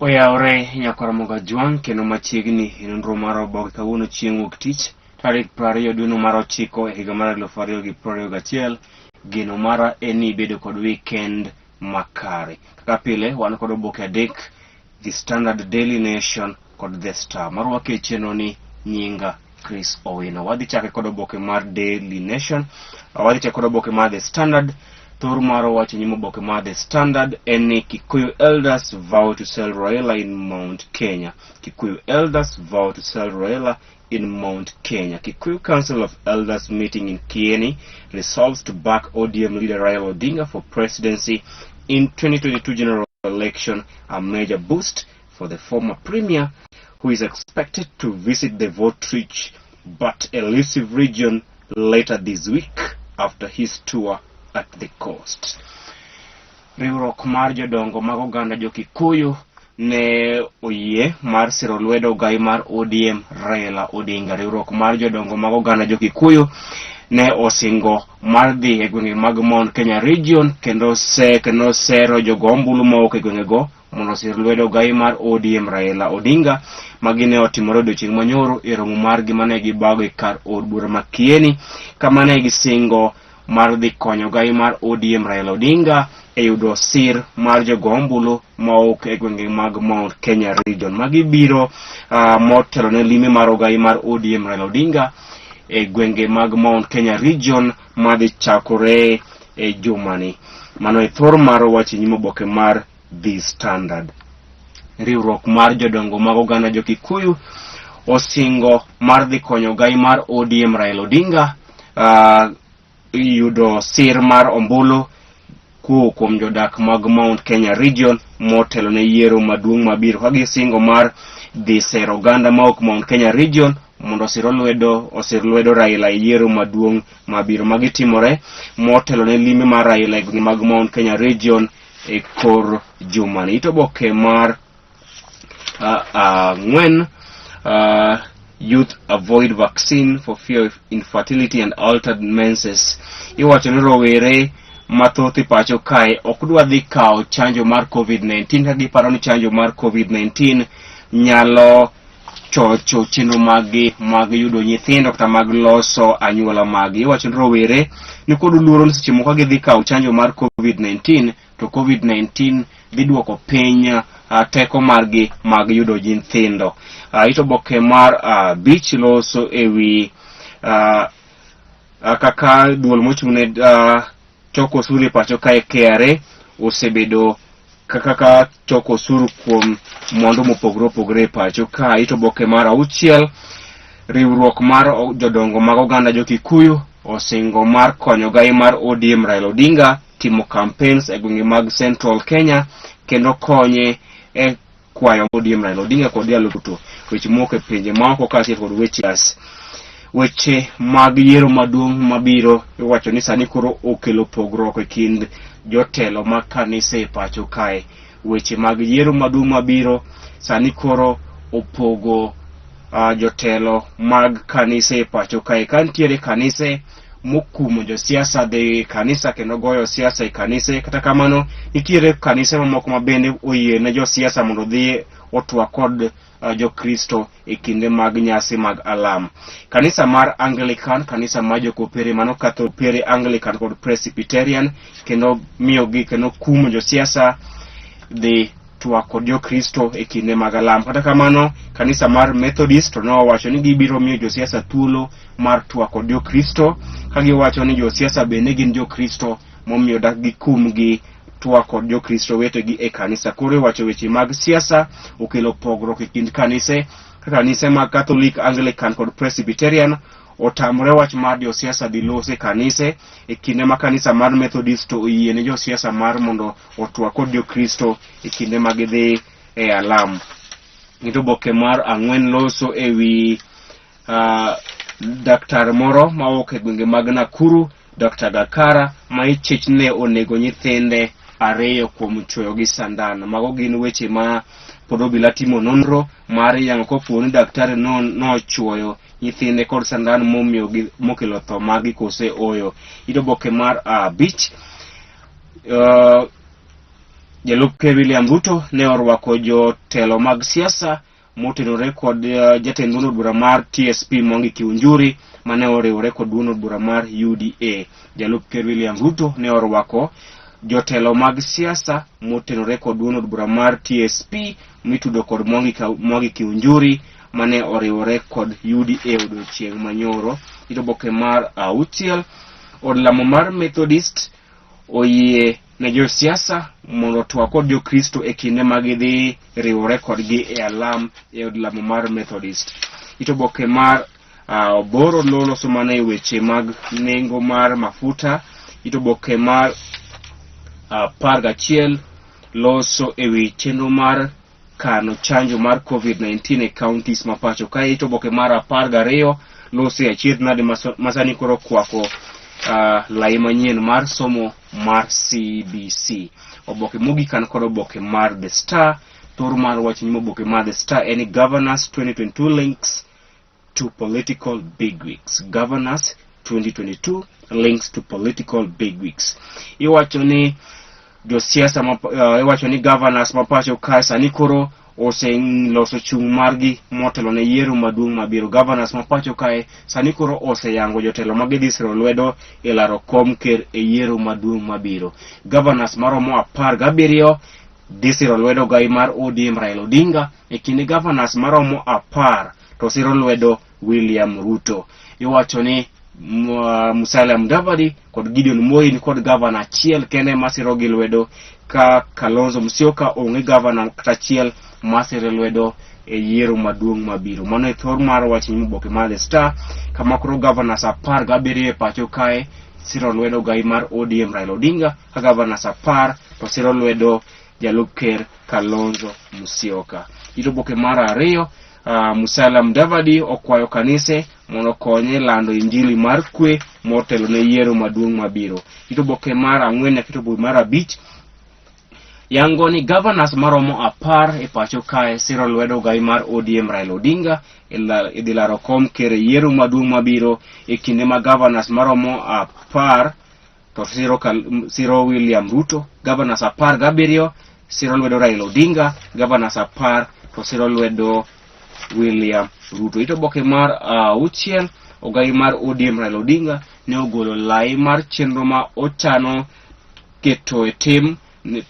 Oyaore Nyakaramoga Juang kendo machiegni nonro mar oboke kawuono chieng' wuok tich tarik 20 dwe mar 9 e higa mar 2021. Geno mara en ni bedo kod weekend makare. Kaka pile wan kod oboke adek: The Standard, Daily Nation kod The Star. Marwa ke chenro ni nyinga Chris Owino. Wadhi chake kod oboke mar Daily Nation. Wadhi chake kod oboke mar The Standard. Thor maro wacho nyimo oboke mar The Standard en ni Kikuyu elders vow to sell Raila in Mount Kenya. Kikuyu elders vow to sell Raila in Mount Kenya. Kikuyu Council of Elders meeting in Kieni resolves to back ODM leader Raila Odinga for presidency in 2022 general election, a major boost for the former premier, who is expected to visit the vote-rich but elusive region later this week after his tour at the coast. Riwruok mar jodongo mag oganda jo Kikuyu ne oyie mar siro lwedo gai mar ODM Raila Odinga. Riwruok mar jodongo mag oganda jo Kikuyu ne osingo mar dhi e gwenge mag Mount Kenya region kendo sero jogo ombulu mawuok e gwengego mondo sir lwedo gai mar ODM Raila Odinga, magine otimore odiochieng' manyoro e romo margi mane gibago e kar od bura ma Kieni, kama ne gisingo mar dhi konyo gai mar ODM Raila Odinga e yudo sir mar jogo ombulu mawuok e gwenge mag Mount Kenya region. Magi biro motelo ne lime mar ogai mar ODM Raila Odinga e gwenge mag Mount Kenya region madhi chakore e jumani. Mano e thor mar wacho nyimo oboke mar The Standard. Riwruok mar jodongo mag oganda jo Kikuyu osingo mar dhi konyo gai mar ODM Raila Odinga yudo sir mar ombulu kuom jodak mag Mount Kenya region motelo ne yiero maduong' mabiro, ka gisingo mar dhi sero oganda maok Mount Kenya region mondo osir lwedo Raila e yiero maduong' mabiro, magitimore motelo ne lime mar Raila e gwenge mag Mount Kenya region e kor jumani. Ito oboke mar ng'wen, youth avoid vaccine for fear of infertility and altered menses. Iwacho ni rowere mathoth e pacho kae ok dwa dhi kawo chanjo mar COVID-19 ka giparo ni chanjo mar COVID-19 nyalo chocho chenro mag yudo nyithindo kata mag loso anyuola magi. Iwacho ni rowere ni kod luoro ni seche moko gidhi kawo chanjo mar COVID-19 to COVID-19 dhi duoko piny teko margi mag yudo nyithindo. Ito oboke mar Beach loso ewi kaka duol mochung'ne choko osuru e pacho kae KRA osebedo kaka choko osuru kuom mwandu mopogore opogore e pacho kae. Ito oboke mar 6, riwruok mar jodongo mag oganda jo Kikuyu osingo mar konyo gai mar ODM Raila Odinga timo campaigns e gwenge mag Central Kenya kendo konye e kwayo ODM Raila Odinga kod dialogo weche moko e pinje maoko kaachiel kod weche mag yiero maduong' mabiro. Iwacho ni sani koro okelo pogruok e kind jotelo mag kanisa e pacho kae. Weche mag yiero maduong' mabiro sani koro opogo jotelo mag kanisa e pacho kae. Ka nitiere kanise mokumo jo siasa dhi kanisa kendo goyo siasa e kanise, kata kamano nitiere kanise mamoko ma bende oyie ne jo siasa mondo dhi otwa kod jo Kristo e kinde mag nyasi mag alam. Kanisa mar Anglican, kanisa mar jokopere mano katho pere Anglican kod Presbyterian kendo miyogi kendo kumo jo siasa dhi twa kod jo Kristo e kinde mag alam. Kata kamano kanisa mar Methodist no wacho ni gibiro miyo jo siasa thuolo mar twa kod jo Kristo, ka giwacho ni jo siasa bende gin jo Kristo momiyo dak gikumgi twa kod jo Kristo wetegi e kanisa. Koro wacho weche mag siasa okelo pogruok e kind kanise mag Catholic, Anglican kod Presbyterian otamre wach mar jo siasa dhi lose kanise e kinde ma kanisa mar Methodist to oyie ne jo siasa mar mondo otwa kod jo Kristo e kinde mag dhi e alam. Ito oboke mar 4 loso ewi daktar moro mawuok e gwenge mag Nakuru, Dr. Gakara, ma ichich ne onego nyithinde 2 kuom chwoyo gi sandan. Mago gin weche ma pod obila timo nonro mar yango kopo ni daktari nochwoyo nyithinde kod sandan mokelo tho magi kose oyo. Ito oboke mar Beach Jalup Ker William Ruto ne orwako jotelo mag siasa motenore kod jatend duond bura mar TSP Mwangi Kiunjuri mane oriwore kod duond bura mar UDA. Jalup Ker William Ruto ne orwako jotelo mag siasa motenore kod duond bura mar TSP mitudo kod Mwangi Kiunjuri mane oriwore kod UDA odiochieng' manyoro. Itoboke mar auchiel, od lamo mar Methodist oyie ne jo siasa mondo twak kod jo Kristo e kinde mag dhi riwore kodgi e alam e od lamo mar Methodist. Itoboke mar Oboro loloso mana e weche mag nengo mar mafuta. Itoboke mar 11 loso e wi chenro mar kano chanjo mar COVID-19 e counties ma pacho kae. Itoboke mar 12 loso e achiedh nade masani koro kwako lai manyien mar somo mar CBC. Oboke mogik an kod oboke mar The Star. Thor mar wach nyimo oboke mar The Star en Governors 2022 links to political bigwigs. Governors 2022 links to political bigwigs. Iwacho ni jo siasa iwacho ni governors mapacho kae sani koro loso chung' margi motelo ne yiero maduong' mabiro. Governors mapacho kae sani koro yango jotelo magidhi siro lwedo e laro kom ker e yiero maduong' mabiro. Governors maromo 17 dhi siro lwedo gai mar ODM Raila Odinga, e kinde governors maromo 10 to siro lwedo William Ruto. Iwacho ni Musalia Mudavadi kod Gideon Moi ni kod governor achiel kende masiro gi lwedo, ka Kalonzo Musyoka onge governor achiel masiro lwedo e yiero maduong' mabiro. Mano e thor mar wach nyimo oboke mar The Star, kama koro governors 17 e pacho kae siro lwedo gai mar ODM Raila Odinga, ka governors 10 to siro lwedo Jalup Ker Kalonzo Musyoka. Itoboke mar 2, Musalia Mudavadi okwayo kanise mondo konye lando injili mar kwe motelo ne yiero maduong' mabiro. Itoboke mar 4 nyaka itoboke mar 5 yango ni governors maromo 10 e pacho kae siro lwedo gai mar ODM Raila Odinga e dhi laro kom ker e yiero maduong' mabiro, e kinde ma governors maromo 10 to siro William Ruto. Governors 17 siro lwedo Raila Odinga, governors 10 to siro lwedo William Ruto. Itoboke mar 6 ogai mar ODM Raila Odinga ne ogolo lai mar chenro ma ochano keto e tim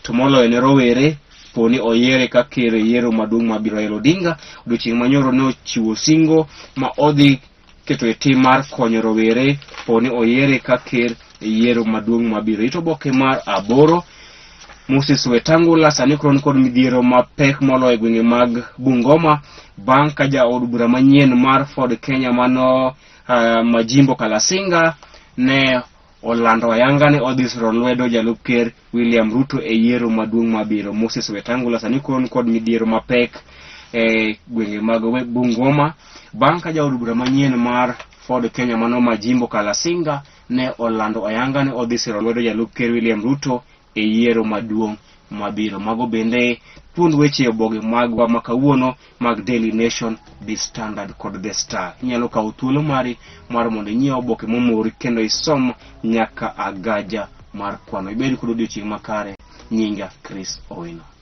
to moloyo ne rowere poni oyiere ka ker e yiero maduong' mabiro. Raila Odinga odiochieng' manyoro ne ochiwo singo ma odhi keto e tim mar konyo rowere poni oyiere ka ker e yiero maduong' mabiro. Itoboke mar 8 Moses Wetangula sani kron kod midhiero mapek moloyo e gwenge mag Bungoma bang' ka jaod bura manyien mar Ford Kenya mano Majimbo Kalasinga ne olando ayanga ne odhi siro lwedo Jalup Ker William Ruto e yiero maduong' mabiro. Moses Wetangula sani kron kod midhiero mapek e gwenge mag Bungoma bang' ka jaod bura manyien mar Ford Kenya mano Majimbo Kalasinga ne olando ayanga ne odhi siro lwedo Jalup Ker William Ruto e yiero maduong' mabiro. Mago bende pund weche oboge magwa makawuono mag Daily Nation, The Standard kod The Star. Inyalo kawo thuolo mari mar mondo inyiew oboke momori kendo isom nyaka agaja mar kwano. Ibed kod odiochieng' makare. Nyinga Chris Owino.